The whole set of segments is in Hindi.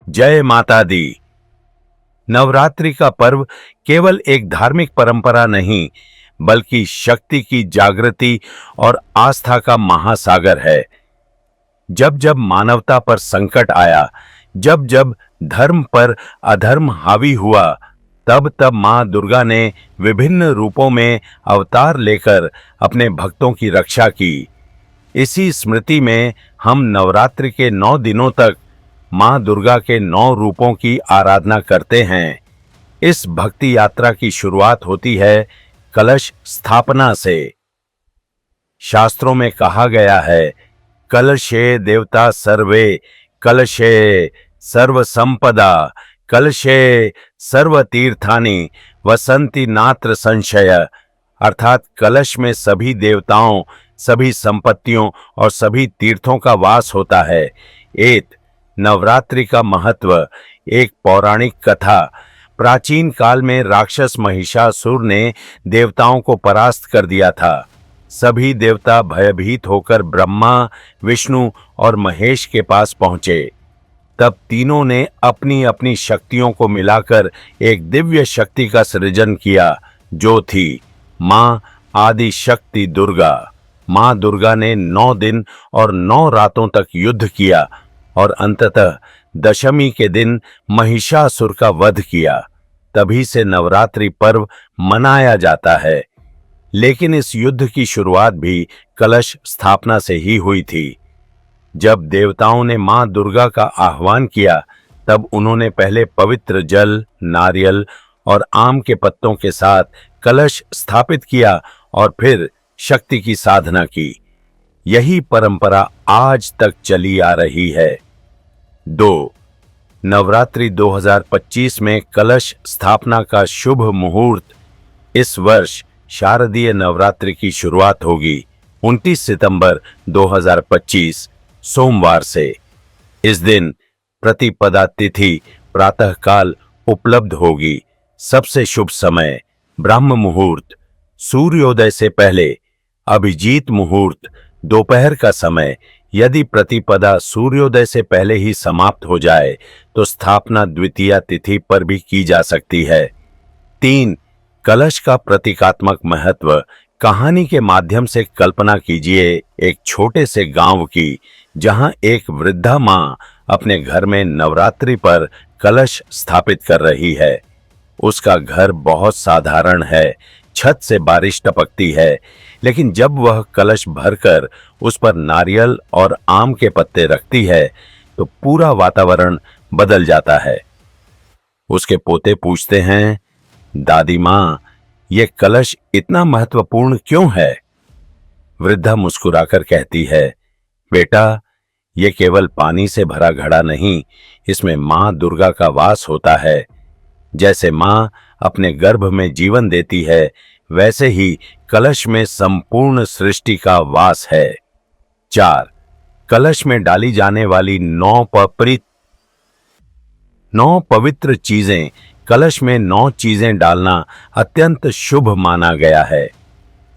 जय माता दी। नवरात्रि का पर्व केवल एक धार्मिक परंपरा नहीं, बल्कि शक्ति की जागृति और आस्था का महासागर है। जब जब मानवता पर संकट आया, जब जब धर्म पर अधर्म हावी हुआ, तब तब मां दुर्गा ने विभिन्न रूपों में अवतार लेकर अपने भक्तों की रक्षा की। इसी स्मृति में हम नवरात्रि के 9 दिनों तक मां दुर्गा के 9 रूपों की आराधना करते हैं। इस भक्ति यात्रा की शुरुआत होती है कलश स्थापना से। शास्त्रों में कहा गया है, कलशे देवता सर्वे, कलशे सर्व संपदा, कलशे सर्व तीर्थानि वसंति नात्र संशय। अर्थात कलश में सभी देवताओं, सभी संपत्तियों और सभी तीर्थों का वास होता है। नवरात्रि का महत्व। एक पौराणिक कथा। प्राचीन काल में राक्षस महिषासुर ने देवताओं को परास्त कर दिया था। सभी देवता भयभीत होकर ब्रह्मा, विष्णु और महेश के पास पहुंचे। तब तीनों ने अपनी अपनी शक्तियों को मिलाकर एक दिव्य शक्ति का सृजन किया, जो थी मां आदि शक्ति दुर्गा। मां दुर्गा ने 9 दिन और 9 रातों तक युद्ध किया और अंततः दशमी के दिन महिषासुर का वध किया। तभी से नवरात्रि पर्व मनाया जाता है। लेकिन इस युद्ध की शुरुआत भी कलश स्थापना से ही हुई थी। जब देवताओं ने मां दुर्गा का आह्वान किया, तब उन्होंने पहले पवित्र जल, नारियल और आम के पत्तों के साथ कलश स्थापित किया और फिर शक्ति की साधना की। यही परंपरा आज तक चली आ रही है। 2. नवरात्रि 2025 में कलश स्थापना का शुभ मुहूर्त। इस वर्ष शारदीय नवरात्रि की शुरुआत होगी 29 सितंबर 2025 सोमवार से। इस दिन प्रतिपदा तिथि प्रातःकाल उपलब्ध होगी। सबसे शुभ समय ब्रह्म मुहूर्त सूर्योदय से पहले, अभिजीत मुहूर्त दोपहर का समय। यदि प्रतिपदा सूर्योदय से पहले ही समाप्त हो जाए तो स्थापना द्वितीया तिथि पर भी की जा सकती है। 3. कलश का प्रतीकात्मक महत्व। कहानी के माध्यम से कल्पना कीजिए एक छोटे से गांव की, जहां एक वृद्धा मां अपने घर में नवरात्रि पर कलश स्थापित कर रही है। उसका घर बहुत साधारण है, छत से बारिश टपकती है, लेकिन जब वह कलश भरकर उस पर नारियल और आम के पत्ते रखती है तो पूरा वातावरण बदल जाता है। उसके पोते पूछते हैं, दादी मां, ये कलश इतना महत्वपूर्ण क्यों है? वृद्धा मुस्कुराकर कहती है, बेटा, ये केवल पानी से भरा घड़ा नहीं, इसमें मां दुर्गा का वास होता है। जैसे मां अपने गर्भ में जीवन देती है, वैसे ही कलश में संपूर्ण सृष्टि का वास है। 4. कलश में डाली जाने वाली 9 पवित्र चीजें। कलश में 9 चीजें डालना अत्यंत शुभ माना गया है।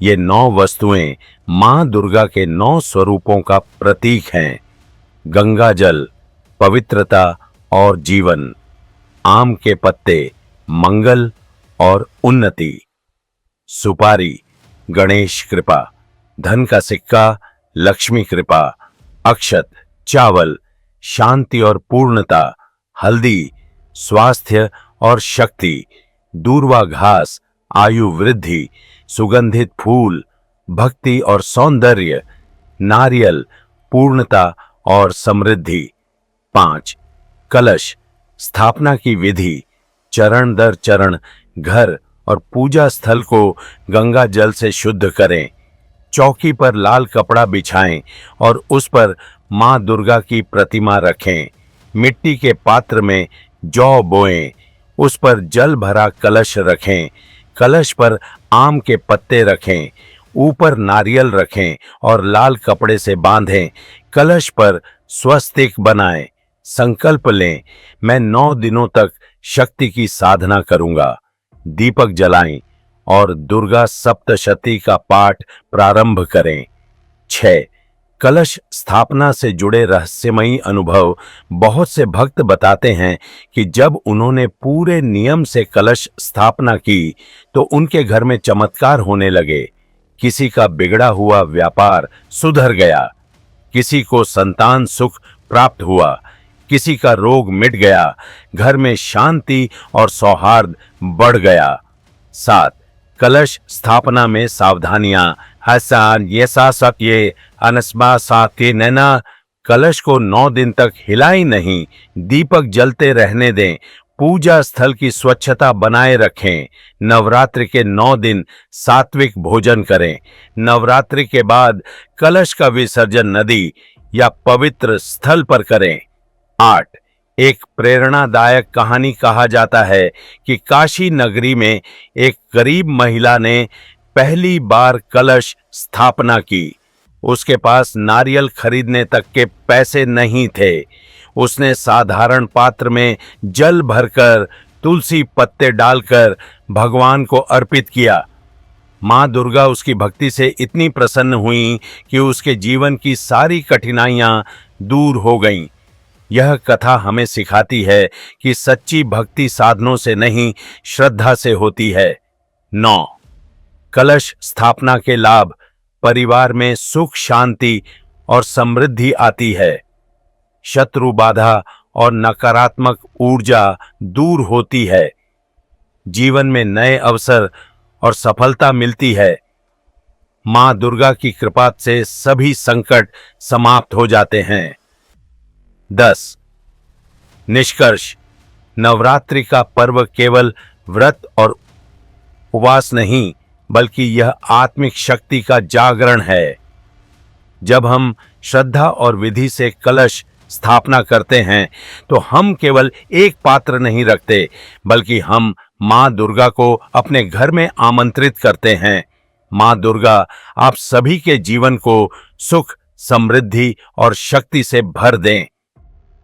ये 9 वस्तुएं मां दुर्गा के 9 स्वरूपों का प्रतीक हैं। गंगा जल, पवित्रता और जीवन। आम के पत्ते, मंगल और उन्नति। सुपारी, गणेश कृपा। धन का सिक्का, लक्ष्मी कृपा। अक्षत, चावल, शांति और पूर्णता। हल्दी, स्वास्थ्य और शक्ति। दूर्वा घास, आयु वृद्धि। सुगंधित फूल, भक्ति और सौंदर्य। नारियल, पूर्णता और समृद्धि। 5. कलश स्थापना की विधि। चरण दर चरण घर और पूजा स्थल को गंगा जल से शुद्ध करें। चौकी पर लाल कपड़ा बिछाएं और उस पर मां दुर्गा की प्रतिमा रखें। मिट्टी के पात्र में जौ बोएं, उस पर जल भरा कलश रखें। कलश पर आम के पत्ते रखें, ऊपर नारियल रखें और लाल कपड़े से बांधें। कलश पर स्वस्तिक बनाएं। संकल्प लें, मैं 9 दिनों तक शक्ति की साधना करूंगा। दीपक जलाएं और दुर्गा सप्तशती का पाठ प्रारंभ करें। 6. कलश स्थापना से जुड़े रहस्यमयी अनुभव बहुत से भक्त बताते हैं कि जब उन्होंने पूरे नियम से कलश स्थापना की तो उनके घर में चमत्कार होने लगे। किसी का बिगड़ा हुआ व्यापार सुधर गया, किसी को संतान सुख प्राप्त हुआ, किसी का रोग मिट गया, घर में शांति और सौहार्द बढ़ गया। 7. कलश स्थापना में सावधानियां। हसन येसा सत्ये अनस्मा साथी नैना। कलश को 9 दिन तक हिलाई नहीं, दीपक जलते रहने दें। पूजा स्थल की स्वच्छता बनाए रखें। नवरात्रि के 9 दिन सात्विक भोजन करें। नवरात्रि के बाद कलश का विसर्जन नदी या पवित्र स्थल पर करें। 8. एक प्रेरणादायक कहानी कहा जाता है कि काशी नगरी में एक गरीब महिला ने पहली बार कलश स्थापना की। उसके पास नारियल खरीदने तक के पैसे नहीं थे। उसने साधारण पात्र में जल भरकर तुलसी पत्ते डालकर भगवान को अर्पित किया। मां दुर्गा उसकी भक्ति से इतनी प्रसन्न हुई कि उसके जीवन की सारी कठिनाइयां दूर हो गईं। यह कथा हमें सिखाती है कि सच्ची भक्ति साधनों से नहीं, श्रद्धा से होती है। 9. कलश स्थापना के लाभ। परिवार में सुख, शांति और समृद्धि आती है। शत्रु बाधा और नकारात्मक ऊर्जा दूर होती है। जीवन में नए अवसर और सफलता मिलती है। मां दुर्गा की कृपा से सभी संकट समाप्त हो जाते हैं। 10. निष्कर्ष। नवरात्रि का पर्व केवल व्रत और उपवास नहीं, बल्कि यह आत्मिक शक्ति का जागरण है। जब हम श्रद्धा और विधि से कलश स्थापना करते हैं तो हम केवल एक पात्र नहीं रखते, बल्कि हम मां दुर्गा को अपने घर में आमंत्रित करते हैं। मां दुर्गा आप सभी के जीवन को सुख, समृद्धि और शक्ति से भर दें।